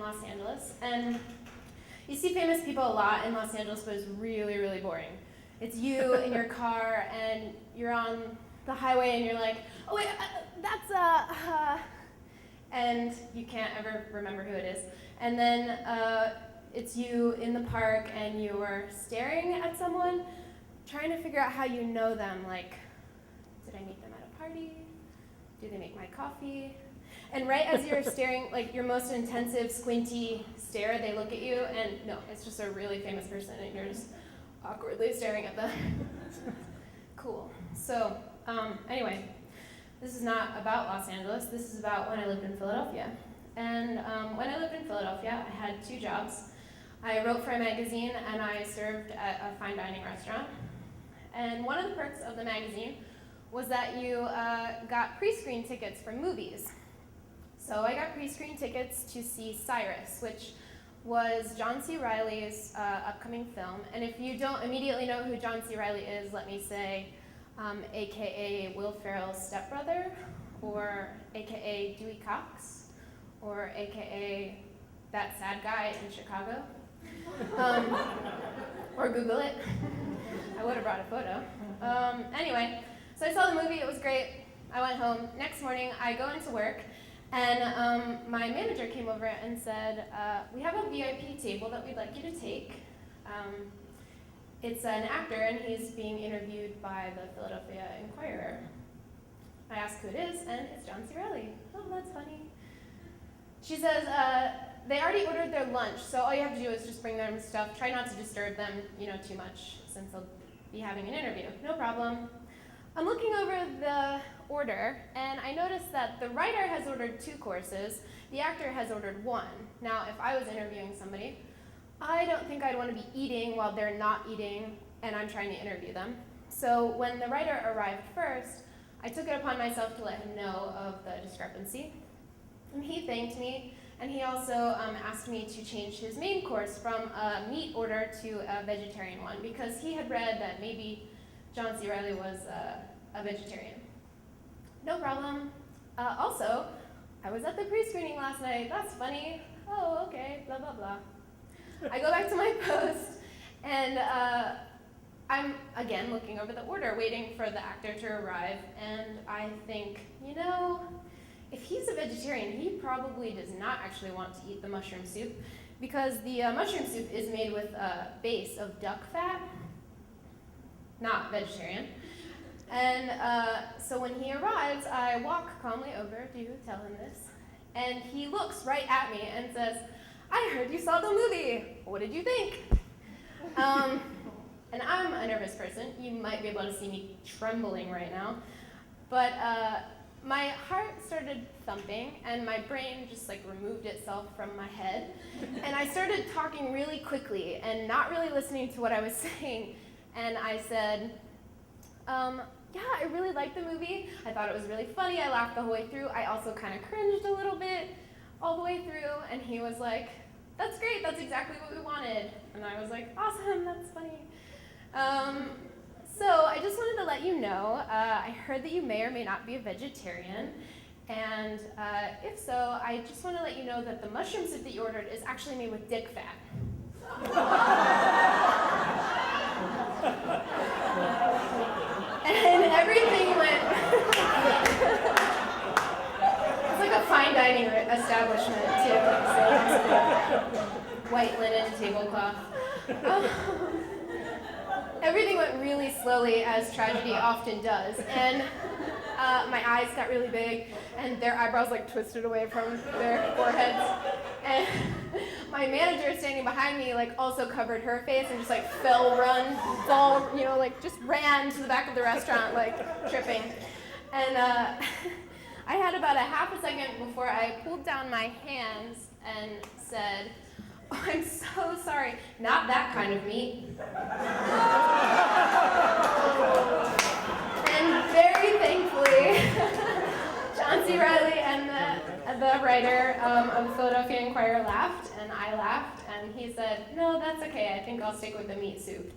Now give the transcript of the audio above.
Los Angeles, and you see famous people a lot in Los Angeles, but it's really, really boring. It's you in your car, and you're on the highway, and you're like, oh wait, and you can't ever remember who it is. And then it's you in the park, and you're staring at someone, trying to figure out how you know them, like, did I meet them at a party? Do they make my coffee? And right as you're staring, like your most intensive, squinty stare, they look at you, and no, it's just a really famous person, and you're just awkwardly staring at them. Cool. So, anyway, this is not about Los Angeles. This is about when I lived in Philadelphia. And when I lived in Philadelphia, I had 2 jobs. I wrote for a magazine, and I served at a fine dining restaurant. And one of the perks of the magazine was that you got pre-screen tickets for movies. So I got pre-screen tickets to see Cyrus, which was John C. Reilly's upcoming film. And if you don't immediately know who John C. Reilly is, let me say, AKA Will Ferrell's stepbrother, or AKA Dewey Cox, or AKA that sad guy in Chicago. Or Google it. I would have brought a photo. Anyway, so I saw the movie, it was great. I went home. Next morning, I go into work, and my manager came over and said, we have a VIP table that we'd like you to take. It's an actor, and he's being interviewed by the Philadelphia Inquirer. I ask who it is, and it's John C. Reilly. Oh, that's funny. She says, they already ordered their lunch, so all you have to do is just bring them stuff. Try not to disturb them, too much, since they'll be having an interview. No problem. I'm looking over the order, and I noticed that the writer has ordered 2 courses, the actor has ordered 1. Now, if I was interviewing somebody, I don't think I'd want to be eating while they're not eating, and I'm trying to interview them. So when the writer arrived first, I took it upon myself to let him know of the discrepancy. And he thanked me, and he also asked me to change his main course from a meat order to a vegetarian one, because he had read that maybe John C. Reilly was a vegetarian. No problem. Also, I was at the pre-screening last night. That's funny. Oh, okay, blah, blah, blah. I go back to my post, and I'm, again, looking over the order, waiting for the actor to arrive, and I think, if he's a vegetarian, he probably does not actually want to eat the mushroom soup, because the mushroom soup is made with a base of duck fat, not vegetarian. And so when he arrives, I walk calmly over to tell him this, and he looks right at me and says, I heard you saw the movie. What did you think? And I'm a nervous person. You might be able to see me trembling right now. But my heart started thumping, and my brain just removed itself from my head. And I started talking really quickly and not really listening to what I was saying. And I said, yeah, I really liked the movie. I thought it was really funny. I laughed the whole way through. I also kind of cringed a little bit all the way through. And he was like, that's great. That's exactly what we wanted. And I was like, awesome. That's funny. So I just wanted to let you know, I heard that you may or may not be a vegetarian. And if so, I just want to let you know that the mushroom soup that you ordered is actually made with dick fat. And everything went... It's like a fine dining establishment, too. So white linen tablecloth. Everything went really slowly, as tragedy often does. And my eyes got really big, and their eyebrows twisted away from their foreheads. And my manager standing behind me also covered her face and just just ran to the back of the restaurant tripping. And I had about a half a second before I pulled down my hands and said, oh, I'm so sorry, not that kind of meat. And very thankfully, John C. Reilly and the writer of the Philadelphia Inquirer laughed, and I laughed, and he said, no, that's okay, I think I'll stick with the meat soup.